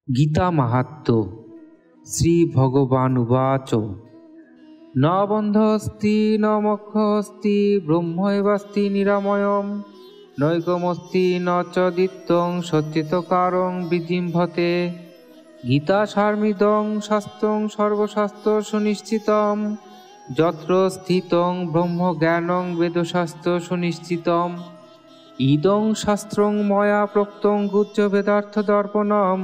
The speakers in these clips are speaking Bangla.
গীতা মাহাত্ম্য। শ্রী ভগবান উবাচ ন বন্ধস্তি ন মোক্ষস্তি ব্রহ্মৈবাস্তি নিরাময়ম নৈকমস্তি ন চ দ্বিত্বং সচ্চিৎকারং বিজিম্ভতে। গীতা সার্মিদং শাস্ত্রং সর্বশাস্ত্র সুনিশ্চিতম যত্র স্থিতং ব্রহ্মজ্ঞানং বেদশাস্ত্র সুনিশ্চিতম। ইদং শাস্ত্রং ময়া প্রোক্তং গুহ্য বেদার্থ দর্পণম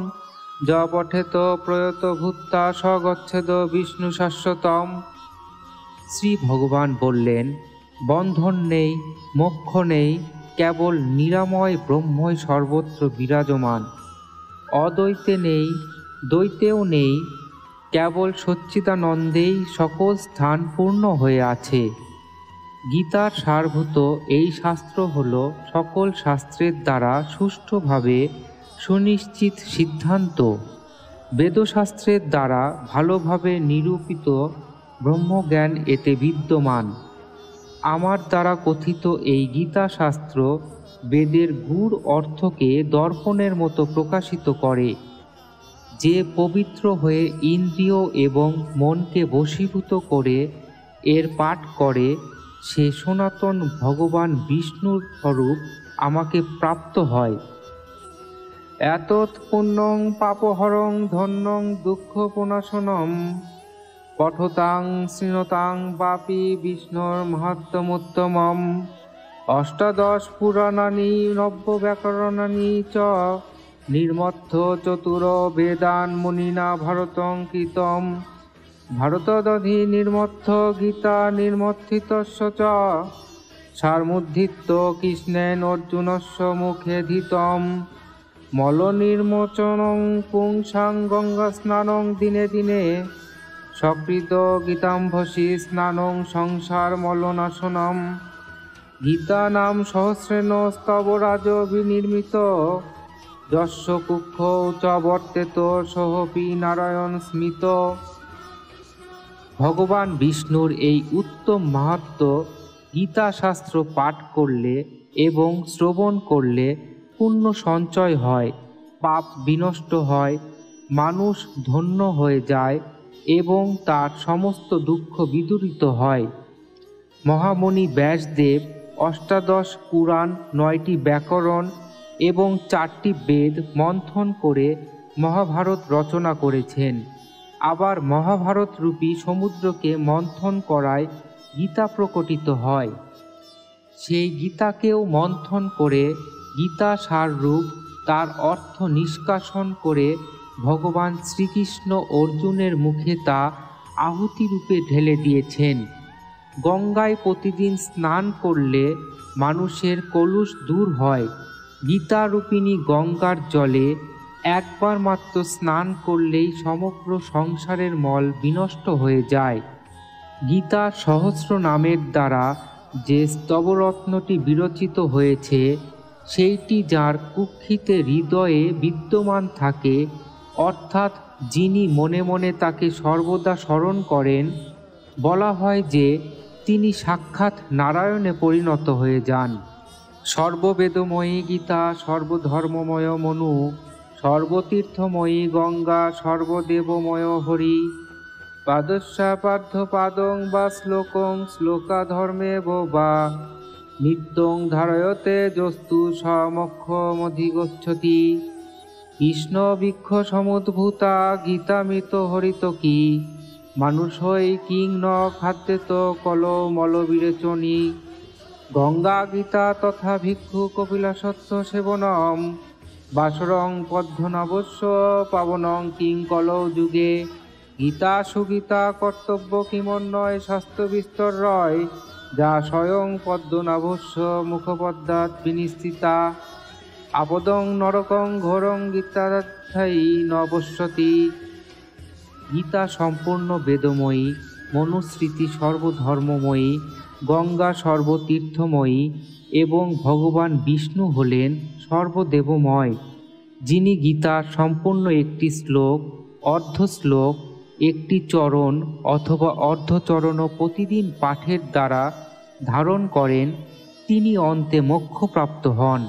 য পঠেত প্রয়ত ভূত্তা স গচ্ছেদ বিষ্ণু শাশ্বতম। শ্রী ভগবান বললেন, বন্ধন নেই, মোক্ষ নেই, কেবল নিরাময় ব্রহ্মই সর্বত্র বিরাজমান। অদ্বৈতে নেই, দ্বৈতেও নেই, কেবল সচ্চিদানন্দেই সকল স্থান পূর্ণ হয়ে আছে। গীতার সারভূত এই শাস্ত্র হল সকল শাস্ত্রের দ্বারা সুষ্ঠুভাবে সুনিশ্চিত সিদ্ধান্ত, বেদশাস্ত্রের দ্বারা ভালোভাবে নিরূপিত ব্রহ্মজ্ঞান এতে বিদ্যমান। আমার দ্বারা কথিত এই গীতা শাস্ত্র বেদের গূঢ় অর্থকে দর্পণের মতো প্রকাশিত করে। যে পবিত্র হয়ে ইন্দ্রিয় এবং মনকে বশীভূত করে এর পাঠ করে, সে সনাতন ভগবান বিষ্ণুর স্বরূপ আমাকে প্রাপ্ত হয়। এতৎ পুণ্যং পাপহরং ধন্যং দুঃখপনাশনম পঠতাং শৃণতাং বাপি বিষ্ণুর মাহাত্ম্যমুত্তমম। অষ্টাদশ পুরাণানি নব্য ব্যাকরণানি চ নির্মথ্য চতুর বেদান মুনিনা ভারতং কৃতম। ভারতদধি নির্মথ্য গীতা নির্মথিতস্য চ সারমুদ্ধৃত্য কৃষ্ণেন অর্জুনস্য মুখে ধিতম। মলনির্মোচনং পুংসাং গঙ্গা স্নানং দিনে দিনে সকৃত গীতাম্ভসি স্নানং সংসার মলনাশনম। গীতা নাম সহস্রেণ স্তবরাজ বিনির্মিত যস্য কুক্ষ চ বর্তেত সোহপি নারায়ণ স্মিত। ভগবান বিষ্ণুর এই উত্তম মাহাত্ম্য গীতা শাস্ত্র পাঠ করলে এবং শ্রবণ করলে পুণ্য সঞ্চয় হয়, পাপ বিনষ্ট হয়, মানুষ ধন্য হয়ে যায় এবং তার সমস্ত দুঃখ বিদূরিত হয়। মহামুনি ব্যাসদেব অষ্টাদশ পুরাণ, 9টি ব্যাকরণ এবং 4টি বেদ মন্থন করে মহাভারত রচনা করেছেন। আবার মহাভারত রূপী সমুদ্রকে মন্থন করায় গীতা প্রকটিত হয়। সেই গীতাকেও মন্থন করে গীতা সাররূপ তার অর্থ নিষ্কাশন করে ভগবান শ্রীকৃষ্ণ অর্জুনের মুখে তা আহুতিরূপে ঢেলে দিয়েছেন। গঙ্গায় প্রতিদিন স্নান করলে মানুষের কলুষ দূর হয়। গীতারূপিণী গঙ্গার জলে একবার মাত্র স্নান করলেই সমগ্র সংসারের মল বিনষ্ট হয়ে যায়। গীতার সহস্র নামের দ্বারা যে স্তবরত্নটি বিরচিত হয়েছে, সেইটি যার কুক্ষিতে হৃদয়ে বিদ্যমান থাকে, অর্থাৎ যিনি মনে মনে তাকে সর্বদা স্মরণ করেন, বলা হয় যে তিনি সাক্ষাৎ নারায়ণে পরিণত হয়ে যান। সর্ববেদময়ী গীতা, সর্বধর্মময় মনু, সর্বতীর্থময়ী গঙ্গা, সর্বদেবময় হরি। পাদস্যা পার্থ পাদং বা শ্লোকং শ্লোকা ধর্মে বা নিত্যং ধারয়তে যস্তু সমক্ষমধিগচ্ছতি। কৃষ্ণ বৃক্ষ সমুদ্ভূতা গীতামৃত হরিত কি মানুষই কিং ন খাদ্যেত কলো মল বিরেচনী। গঙ্গা গীতা তথা ভিক্ষু কপিলাসত্য সেবনম বাসরং পদ্ধনাবশ্য পাবনং কিং কলৌ যুগে। গীতা সুগীতা কর্তব্য কিমন্বয় স্বাস্থ্য বিস্তর রয় যা স্বয়ং পদ্মনাভস্য মুখপদ্মাৎ বিনিস্থিতা। আপদং নরকং ঘোরং গীতাধ্যায়ী নবশ্যতি। গীতা সম্পূর্ণ বেদময়ী, মনুস্মৃতি সর্বধর্মময়ী, গঙ্গা সর্বতীর্থময়ী এবং ভগবান বিষ্ণু হলেন সর্বদেবময়। যিনি গীতার সম্পূর্ণ একটি শ্লোক, অর্ধ শ্লোক, একটি চরণ অথবা অর্ধচরণও প্রতিদিন পাঠের দ্বারা ধারণ করেন, তিনি অন্তে মোক্ষপ্রাপ্ত হন।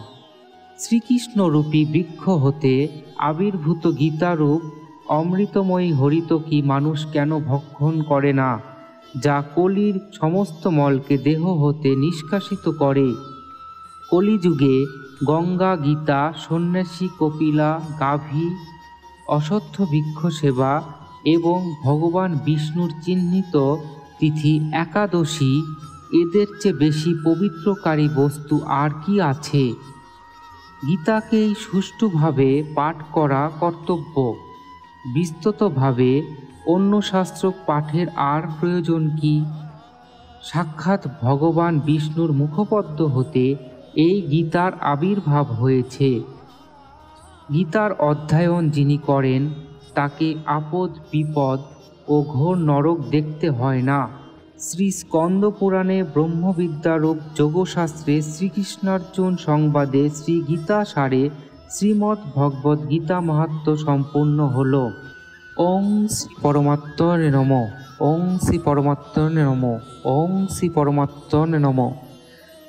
শ্রীকৃষ্ণরূপী বৃক্ষ হতে আবির্ভূত গীতারূপ অমৃতময়ী হরিতকী মানুষ কেন ভক্ষণ করে না, যা কলির সমস্ত মলকে দেহ হতে নিষ্কাশিত করে? কলিযুগে গঙ্গা, গীতা, সন্ন্যাসী, কপিলা, গাভী, অশ্বত্থ বৃক্ষ সেবা এবং ভগবান বিষ্ণুর চিহ্নিত তিথি একাদশী, এদের চেয়ে বেশি পবিত্রকারী বস্তু আর কি আছে? গীতাকেই সুষ্ঠুভাবে পাঠ করা কর্তব্য। বিস্তৃতভাবে অন্য শাস্ত্র পাঠের আর প্রয়োজন কি? সাক্ষাৎ ভগবান বিষ্ণুর মুখপদ্ম হতে এই গীতার আবির্ভাব হয়েছে। গীতার অধ্যয়ন যিনি করেন তাকে আপদ বিপদ ও ঘোর নরক দেখতে হয় না। শ্রী স্কন্দ পুরাণে ব্রহ্মবিদ্যারূপ যোগশাস্ত্রে শ্রীকৃষ্ণার্জুন সংবাদে শ্রী গীতা সারে শ্রীমদ্ ভগবদ্ গীতা মাহাত্ম্য সম্পূর্ণ হল। ওং শ্রী পরমাত্মনে নমঃ। ওং শ্রী পরমাত্মনে নমঃ। ওং শ্রী পরমাত্মনে নমঃ।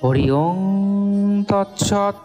হরি ওং তৎসৎ।